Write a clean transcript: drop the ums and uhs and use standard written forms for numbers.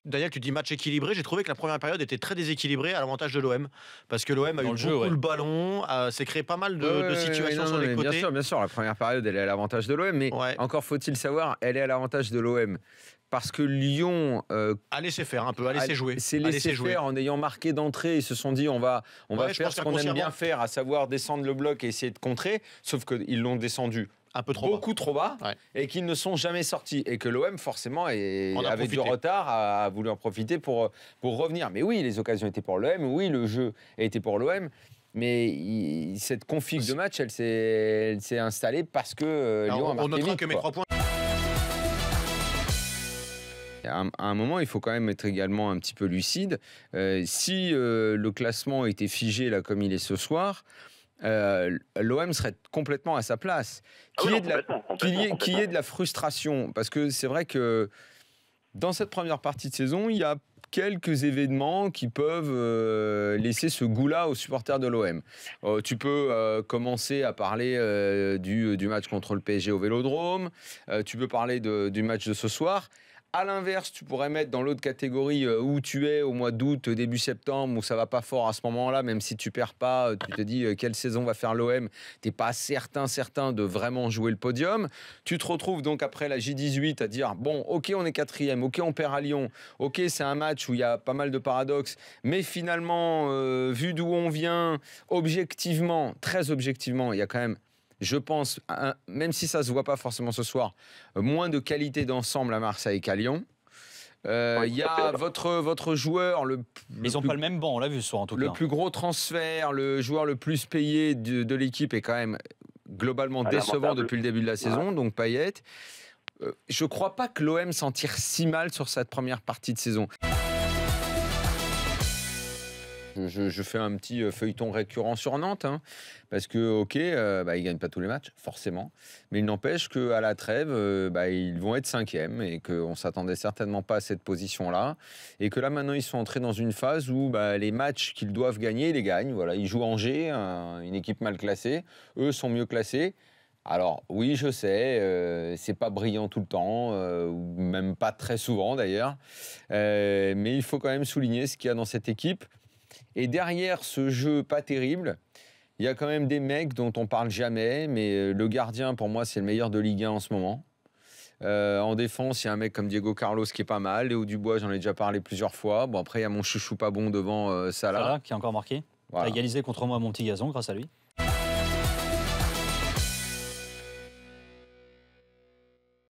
Daniel, tu dis match équilibré. J'ai trouvé que la première période était très déséquilibrée à l'avantage de l'OM. Parce que l'OM a eu beaucoup le ballon, s'est créé pas mal de situations sur les côtés. Bien sûr, la première période, elle est à l'avantage de l'OM. Mais encore faut-il savoir, elle est à l'avantage de l'OM. Parce que Lyon a laissé faire un peu, a laissé jouer. C'est laissé faire en ayant marqué d'entrée. Ils se sont dit on va faire ce qu'on aime bien faire, à savoir descendre le bloc et essayer de contrer. Sauf qu'ils l'ont descendu un peu trop beaucoup trop bas et qu'ils ne sont jamais sortis. Et que l'OM, forcément, avec du retard, a voulu en profiter pour revenir. Mais oui, les occasions étaient pour l'OM. Oui, le jeu était pour l'OM. Mais cette config de match, elle s'est installée parce que Lyon a marqué vite. On notera que mes 3 points. À un moment, il faut quand même être également un petit peu lucide. Si le classement était figé là comme il est ce soir, l'OM serait complètement à sa place. Qu'il y ait de la frustration, parce que c'est vrai que dans cette première partie de saison, il y a quelques événements qui peuvent laisser ce goût-là aux supporters de l'OM. Tu peux commencer à parler du match contre le PSG au Vélodrome, tu peux parler du match de ce soir. À l'inverse, tu pourrais mettre dans l'autre catégorie où tu es au mois d'août, début septembre, où ça va pas fort à ce moment-là, même si tu perds pas, tu te dis quelle saison va faire l'OM, t'es pas certain de vraiment jouer le podium. Tu te retrouves donc après la J18 à dire bon, ok, on est 4e, ok, on perd à Lyon, ok, c'est un match où il y a pas mal de paradoxes, mais finalement, vu d'où on vient, objectivement, très objectivement, il y a quand même, je pense, même si ça ne se voit pas forcément ce soir, moins de qualité d'ensemble à Marseille qu'à Lyon. Il y a votre joueur... Ils n'ont pas le même banc, on l'a vu ce soir en tout cas. Le plus gros transfert, le joueur le plus payé de l'équipe est quand même globalement décevant depuis le début de la saison, donc Payet. Je ne crois pas que l'OM s'en tire si mal sur cette première partie de saison. Je fais un petit feuilleton récurrent sur Nantes, parce que, ok, ils ne gagnent pas tous les matchs, forcément, mais il n'empêche qu'à la trêve, ils vont être 5e et qu'on ne s'attendait certainement pas à cette position-là. Et que là, maintenant, ils sont entrés dans une phase où les matchs qu'ils doivent gagner, ils les gagnent. Voilà, ils jouent Angers, une équipe mal classée. Eux sont mieux classés. Alors, oui, je sais, c'est pas brillant tout le temps, ou même pas très souvent d'ailleurs, mais il faut quand même souligner ce qu'il y a dans cette équipe. Et derrière ce jeu pas terrible, il y a quand même des mecs dont on parle jamais, mais le gardien, pour moi, c'est le meilleur de Ligue 1 en ce moment. En défense, il y a un mec comme Diego Carlos qui est pas mal. Léo Dubois, j'en ai déjà parlé plusieurs fois. Bon, après, il y a mon chouchou pas bon devant Salah. Salah qui a encore marqué. Voilà. A égalisé contre moi mon petit gazon grâce à lui.